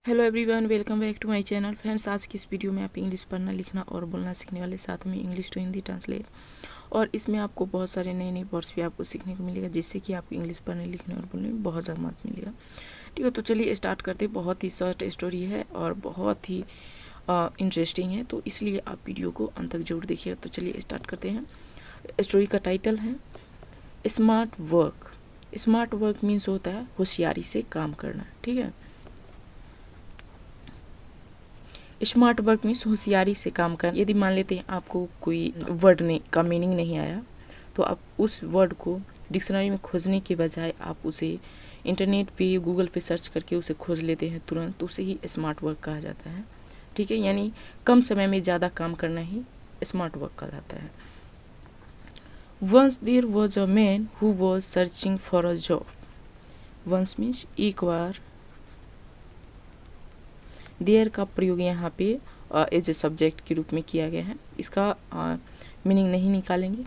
Hello everyone, welcome back to my channel. Friends, आज की इस वीडियो में आप इंग्लिश पढ़ना, लिखना और बोलना सीखने वाले, साथ में इंग्लिश टू हिंदी ट्रांसलेट। और इसमें आपको बहुत सारे नए नए वर्ड्स भी आपको सीखने को मिलेगा, जिससे कि आपको इंग्लिश पढ़ने, लिखने और बोलने में बहुत ज़्यादा मदद मिलेगा। ठीक है, तो चलिए स्टार्ट करते हैं। बहुत ही शॉर्ट स्टोरी है और बहुत ही इंटरेस्टिंग है, तो इसलिए आप वीडियो को अंत तक जरूर देखिएगा। तो चलिए स्टार्ट करते हैं। स्टोरी का टाइटल है smart work. Smart work means होता है होशियारी से काम करना। ठीक है, स्मार्ट वर्क मीन्स होशियारी से काम करना। यदि मान लेते हैं आपको कोई वर्ड का मीनिंग नहीं आया, तो आप उस वर्ड को डिक्शनरी में खोजने के बजाय आप उसे इंटरनेट पे, गूगल पे सर्च करके उसे खोज लेते हैं तुरंत, तो उसे ही स्मार्ट वर्क कहा जाता है। ठीक है, यानी कम समय में ज़्यादा काम करना ही स्मार्ट वर्क कहा जाता है। Once there was a man who was searching for a job. Once means एक बार, देयर का प्रयोग यहाँ पे एज ए सब्जेक्ट के रूप में किया गया है। इसका मीनिंग नहीं निकालेंगे।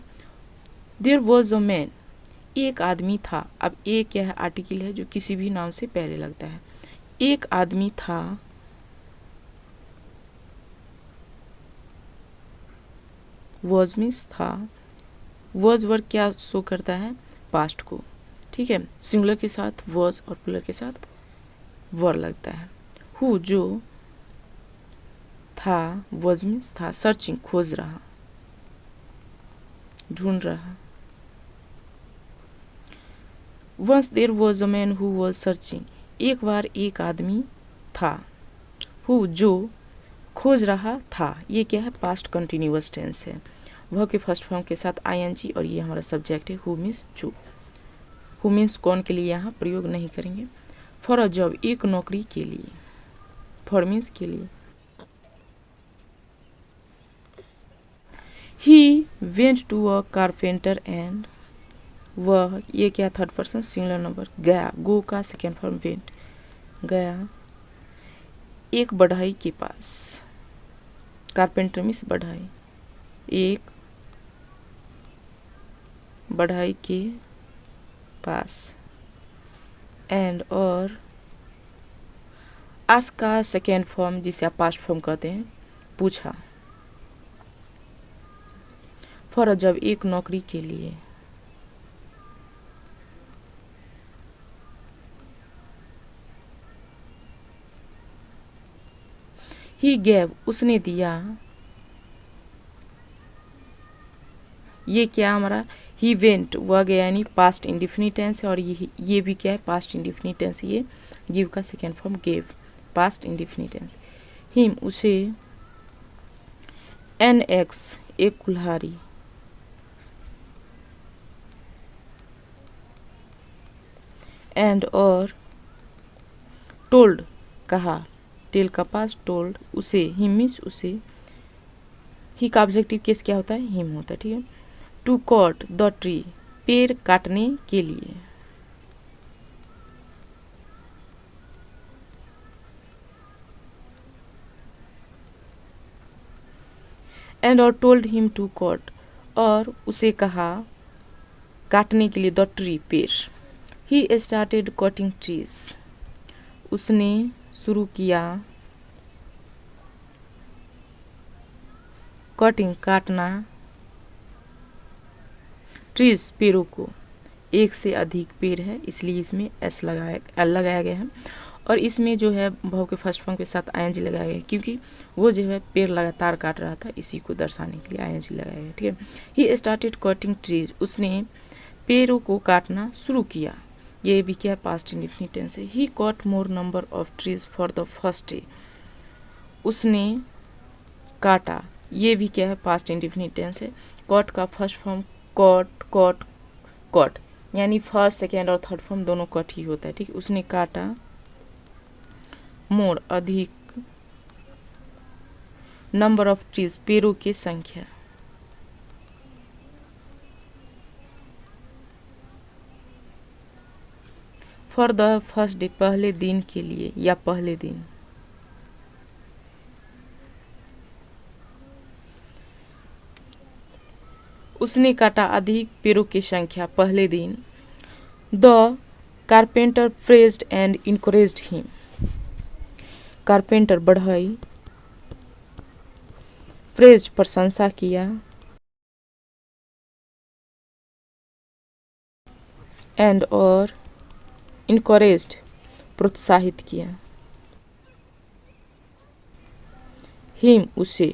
देयर वॉज अ मैन, एक आदमी था। अब एक क्या है, आर्टिकल है जो किसी भी नाम से पहले लगता है। एक आदमी था, वॉज मीन्स था। वॉज वर्ग क्या शो करता है, पास्ट को। ठीक है, सिंगुलर के साथ वॉज और प्लूरल के साथ वर लगता है। हु जो था, वॉज मीन्स था। सर्चिंग खोज रहा, ढूंढ रहा। Once there was a man who was searching, एक बार एक आदमी था। हु जो खोज रहा था, ये क्या है, पास्ट कंटिन्यूअस टेंस है। वह के फर्स्ट फॉर्म के साथ आईएनजी और ये हमारा सब्जेक्ट है हु मीन्स जो। हु मीन्स कौन के लिए यहाँ प्रयोग नहीं करेंगे। फॉर अ जॉब, एक नौकरी के लिए। फॉर मीन्स के लिए। He went to a carpenter and, वह, ये क्या, थर्ड पर्सन सिंगुलर नंबर, गया। गो का सेकेंड फॉर्म वेंट, गया एक बढ़ई के पास। कारपेंटर मीन्स बढ़ई, एक बढ़ई के पास। एंड और आस्क का सेकेंड फॉर्म, जिसे आप पास्ट फॉर्म कहते हैं, पूछा। फॉर अ जॉब, एक नौकरी के लिए। ही गैव, उसने दिया। ये क्या हमारा, ही वेंट, वह गया, यानी पास्ट इंडिफिनिट टेंस है। और ये भी क्या है, पास्ट इंडिफिनिट टेंस। ये गिव का second form gave, past indefinite tense. Him, उसे। एन एक्स, एक कुल्हाड़ी। एंड और टोल्ड, कहा। टेल का पास, टोल्ड, उसे। हिम मीन्स उसे। ही का ऑब्जेक्टिव केस क्या होता है, हिम होता है। ठीक है, टू कट द ट्री, पेड़ काटने के लिए। एंड और टोल्ड हिम टू कट, और उसे कहा काटने के लिए, द ट्री, पेड़। ही स्टार्टेड कटिंग ट्रीज, उसने शुरू किया कटिंग, काटना, ट्रीज, पेड़ों को। एक से अधिक पेड़ है, इसलिए इसमें एस लगाया गया है। और इसमें जो है भाव के फर्स्ट फॉर्म के साथ आईएनजी लगाया गया है, क्योंकि वो जो है पेड़ लगातार काट रहा था, इसी को दर्शाने के लिए आईएनजी लगाया गया। ठीक है, ही स्टार्टेड कटिंग ट्रीज, उसने पेड़ों को काटना शुरू किया। ये भी क्या, पास्ट इंडिफिनिट टेंस है। He cut more number of trees for the first day, उसने काटा। ये भी क्या है, पास्ट इंडिफिनिट टेंस है। कॉट का first form cut, cut, cut, यानी फर्स्ट, सेकेंड और थर्ड फॉर्म दोनों कट ही होता है। ठीक, उसने काटा मोर, अधिक, नंबर ऑफ ट्रीज, पेड़ों की संख्या। फॉर द फर्स्ट डे, पहले दिन के लिए या पहले दिन। उसने काटा अधिक पेड़ों की संख्या, पहले दिन। The carpenter praised and encouraged him, carpenter बढ़ई, प्रेज्ड प्रशंसा किया, एंड और इनकरेज्ड प्रोत्साहित किया, हिम उसे,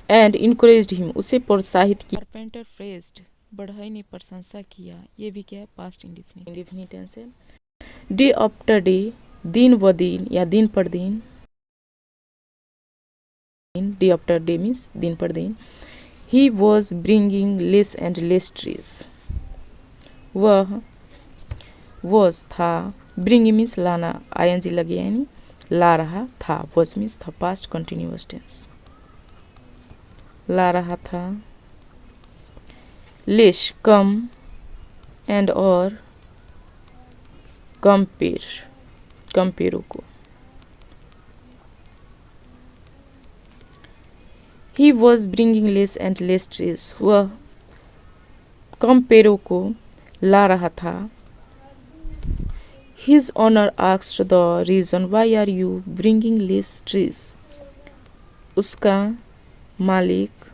एंड इनकरेज्ड हिम उसे प्रोत्साहित किया। कारपेंटर प्रेज्ड बढ़ई ने प्रशंसा किया, ये भी क्या है पास्ट इंडेफिनिट टेंस है। डे आफ्टर डे दिन व दिन या दिन पर दिन, डे आफ्टर डे मीन्स दिन पर दिन, he was bringing less and less trees, वह वॉज था, ब्रिंग मीन्स लाना, आईएनजी लगे यानी ला रहा था, वॉज मीन्स था पास्ट कंटिन्यूअस टेंस, ला रहा था, लेस कम, एंड और कंपेरो को, he was bringing less and less trees, वह कंपेरो को ला रहा था। His owner asked the reason why are you bringing less trees, उसका मालिक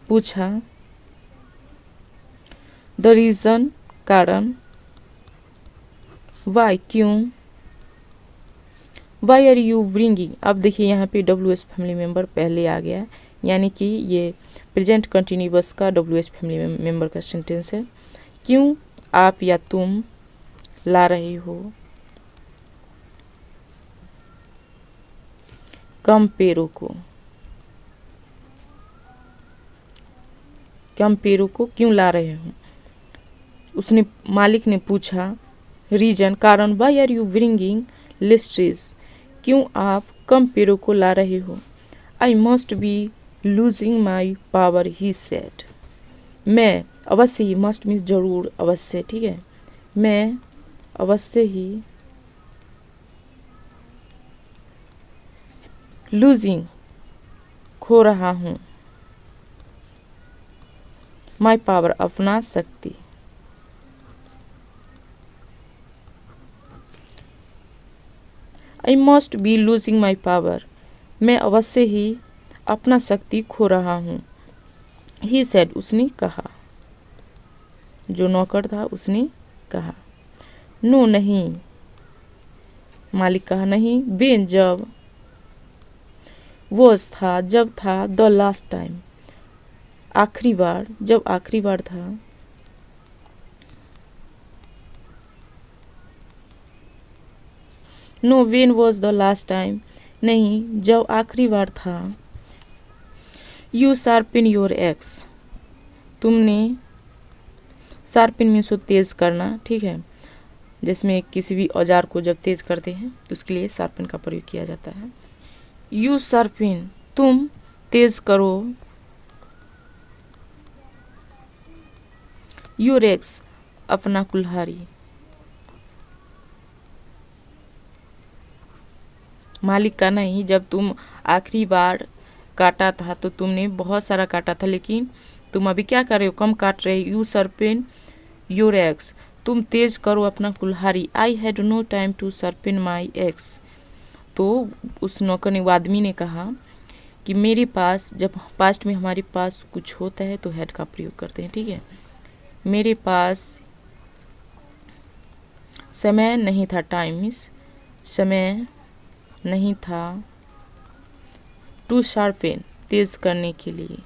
पूछा, the reason कारण, why क्यों, why are you bringing, अब देखिए यहाँ पे WH फैमिली मेंबर पहले आ गया, यानी कि ये प्रेजेंट कंटिन्यूअस का WH फैमिली मेंबर का सेंटेंस है। क्यों आप या तुम ला रहे हो, कंपेरो को क्यों ला रहे हो, उसने मालिक ने पूछा, रीजन कारण, why are you bringing less trees, क्यों आप कंपेरो को ला रहे हो, I must be losing my power he said, मैं अवश्य ही, मस्ट मीन्स जरूर, अवश्य, ठीक है, मैं अवश्य ही लूजिंग खो रहा हूँ, माई पावर अपना शक्ति, आई must be losing my power, मैं अवश्य ही अपना शक्ति खो रहा हूँ, ही सेड उसने कहा, जो नौकर था उसने कहा, नो नहीं, मालिक कहा नहीं, वेन जब, वॉज था जब था, द लास्ट टाइम आखिरी बार, जब आखिरी बार था, know when was the last time नहीं, जब आखिरी बार था, यू शार्पिन योर एक्स, तुमने, शार्पिन मीन्स तेज करना, ठीक है, जिसमें किसी भी औजार को जब तेज करते हैं तो उसके लिए शार्पिन का प्रयोग किया जाता है। यू शार्पिन तुम तेज करो, योर एक्स अपना कुल्हाड़ी, मालिक का नहीं, जब तुम आखिरी बार काटा था तो तुमने बहुत सारा काटा था, लेकिन तुम अभी क्या कर रहे हो, कम काट रहे हो। यू शार्पेन योर एक्स, तुम तेज करो अपना कुल्हाड़ी। I had no time to sharpen my axe, तो उस नौकर ने, वो आदमी ने कहा कि मेरे पास, जब पास्ट में हमारे पास कुछ होता है तो हैड का प्रयोग करते हैं, ठीक है, मेरे पास समय नहीं था, टाइम मीन्स समय नहीं था, टू शार्पेन तेज करने के लिए,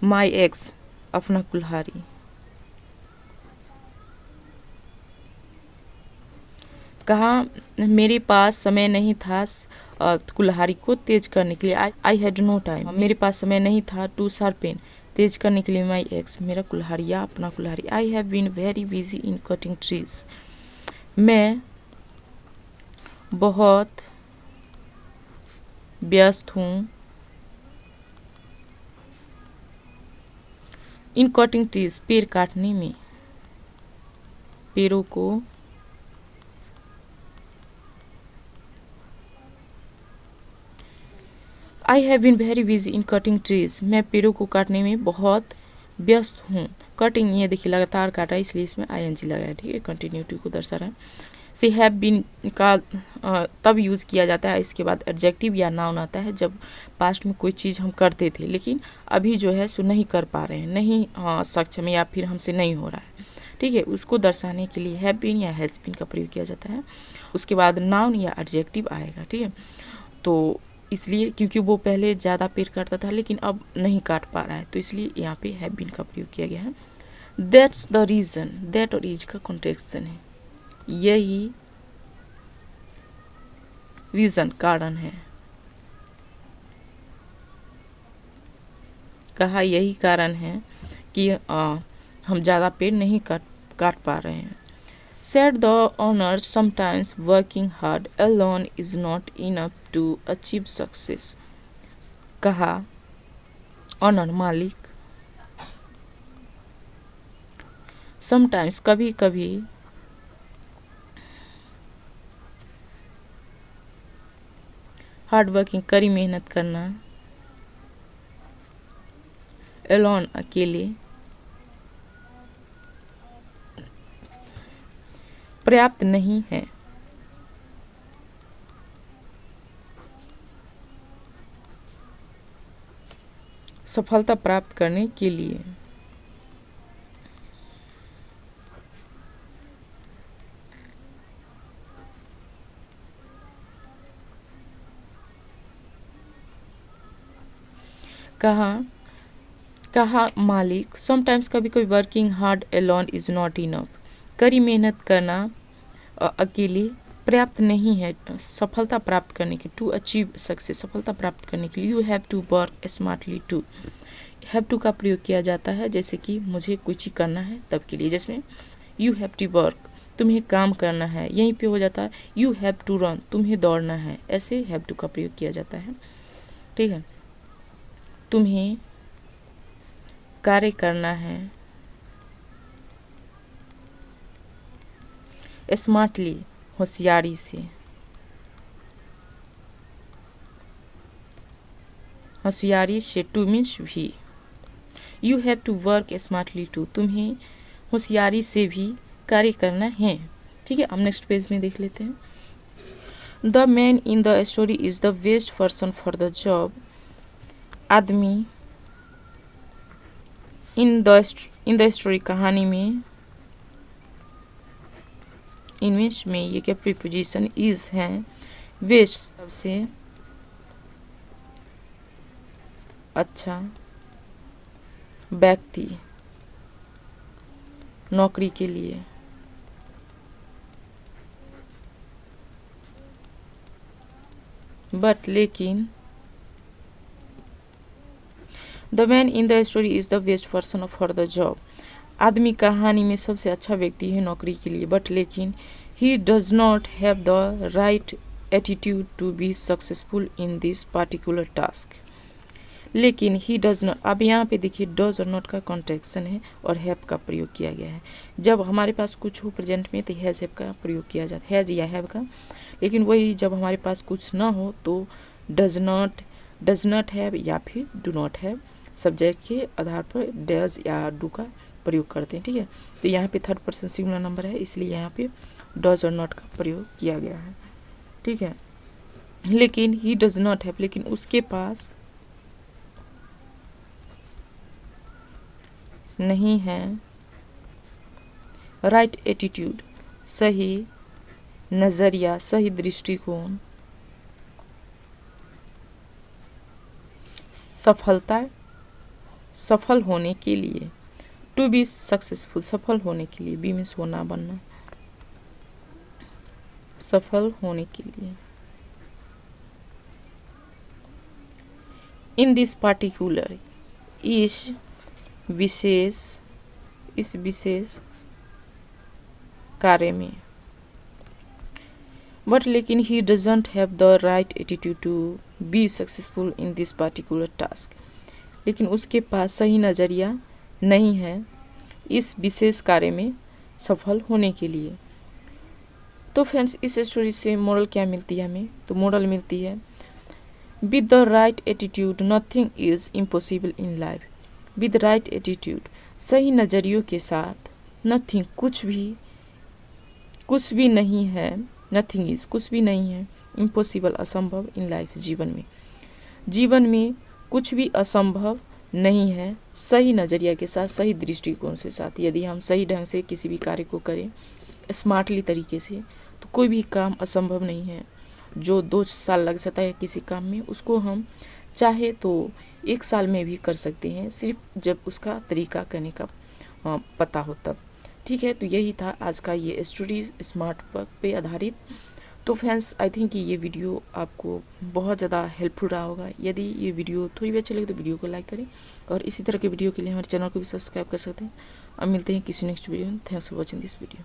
माई एक्स अपना कुल्हाड़ी, कहा मेरे पास समय नहीं था कुल्हाड़ी को तेज करने के लिए। आई हैड नो टाइम, मेरे पास समय नहीं था, टू शार्पेन तेज करने के लिए, माई एक्स मेरा कुल्हाड़ी या अपना कुल्हाड़ी। I have been very busy in cutting trees, मैं बहुत व्यस्त हूँ इन कटिंग ट्रीज पेड़ काटने में, पेड़ों को I have been very busy in cutting trees, मैं पेड़ों को काटने में बहुत व्यस्त हूँ। कटिंग, ये देखिए लगातार काटा इसलिए इसमें आईएनजी लगाया, ठीक है, कंटिन्यूटी को दर्शा रहा है। से हैव बीन का तब यूज़ किया जाता है, इसके बाद एडजेक्टिव या नाउन आता है जब पास्ट में कोई चीज़ हम करते थे लेकिन अभी जो है सो नहीं कर पा रहे हैं, नहीं सक्षम या फिर हमसे नहीं हो रहा है, ठीक है, उसको दर्शाने के लिए हैव बीन या हैज़ बीन का प्रयोग किया जाता है। उसके बाद नाउन या एडजेक्टिव आएगा, ठीक है। तो इसलिए क्योंकि वो पहले ज़्यादा पेड़ काटता था लेकिन अब नहीं काट पा रहा है, तो इसलिए यहाँ पे हैव बीन का प्रयोग किया गया है। दैट्स द रीज़न, दैट और इज का कॉन्ट्रैक्शन है, यही रीज़न कारण है, कहा यही कारण है कि हम ज़्यादा पेड़ नहीं काट पा रहे हैं। Said the owner, sometimes working hard alone is not enough to achieve success. कहा ऑनर मालिक, समटाइम्स कभी कभी, हार्ड वर्किंग कड़ी मेहनत करना, एलोन अकेले, पर्याप्त नहीं है। सफलता प्राप्त करने के लिए। कहा मालिक, समटाइम्स कभी कभी working hard alone is not enough, कड़ी मेहनत करना अकेले पर्याप्त नहीं है सफलता प्राप्त करने के, टू अचीव सक्सेस, सफलता प्राप्त करने के लिए। You have to work smartly too, have to का प्रयोग किया जाता है जैसे कि मुझे कुछ ही करना है तब के लिए, जिसमें यू हैव टू वर्क, तुम्हें काम करना है, यहीं पे हो जाता है यू हैव टू रन, तुम्हें दौड़ना है, ऐसे हैव टू का प्रयोग किया जाता है, ठीक है। तुम्हें कार्य करना है, स्मार्टली होशियारी से, होशियारी से, टू मीन्स भी। You have to work smartly too, तुम्हें होशियारी से भी कार्य करना है, ठीक है। हम नेक्स्ट पेज में देख लेते हैं। The man in the story is the best person for the job, आदमी इन द स्टोरी कहानी में, इनमें में ये क्या प्रीपोजिशन इज है, बेस्ट सबसे अच्छा व्यक्ति नौकरी के लिए, बट लेकिन, the man in the story is the best person for the job, आदमी कहानी में सबसे अच्छा व्यक्ति है नौकरी के लिए, बट लेकिन he does not have the right attitude to be successful in this particular task, लेकिन ही डज नॉट, अब यहाँ पे देखिए डज और नॉट का कॉन्ट्रैक्शन है और हैव का प्रयोग किया गया है। जब हमारे पास कुछ हो प्रेजेंट में तो हैज़ हैव का प्रयोग किया जाता है, हैज़ या हैव का, लेकिन वही जब हमारे पास कुछ ना हो तो डज नॉट हैव या फिर डू नॉट हैव, सब्जेक्ट के आधार पर डज या डू का प्रयोग करते हैं, ठीक है। तो यहाँ पे थर्ड पर्सन सिंगुलर नंबर है इसलिए यहाँ पे डज और नॉट का प्रयोग किया गया है, ठीक है। लेकिन ही डज नॉट हैव, लेकिन उसके पास नहीं है राइट एटीट्यूड, सही नज़रिया, सही दृष्टिकोण, सफल होने के लिए, टू बी सक्सेसफुल, सफल होने के लिए, बी मीन्स होना बनना, सफल होने के लिए। इन दिस पार्टिकुलर, इस विशेष कार्य में, बट लेकिन he doesn't have the right attitude to be successful in this particular task, लेकिन उसके पास सही नज़रिया नहीं है इस विशेष कार्य में सफल होने के लिए। तो फ्रेंड्स इस स्टोरी से मोरल क्या मिलती है हमें, तो मोरल मिलती है with the right attitude nothing is impossible in life, with right attitude, सही नज़रियों के साथ, नथिंग कुछ भी नहीं है, नथिंग इज कुछ भी नहीं है, इम्पॉसिबल असंभव इन लाइफ जीवन में कुछ भी असंभव नहीं है, सही नज़रिया के साथ, सही दृष्टिकोण के साथ। यदि हम सही ढंग से किसी भी कार्य को करें स्मार्टली तरीके से तो कोई भी काम असंभव नहीं है। जो 2 साल लग सकता है किसी काम में, उसको हम चाहे तो 1 साल में भी कर सकते हैं, सिर्फ जब उसका तरीका करने का पता हो तब। ठीक है, तो यही था आज का ये स्टोरी स्मार्ट वर्क पे आधारित। तो फ्रेंड्स, आई थिंक कि ये वीडियो आपको बहुत ज़्यादा हेल्पफुल रहा होगा। यदि ये वीडियो थोड़ी भी अच्छी लगे तो वीडियो को लाइक करें, और इसी तरह के वीडियो के लिए हमारे चैनल को भी सब्सक्राइब कर सकते हैं। अब मिलते हैं किसी नेक्स्ट वीडियो में। Thanks for watching this video.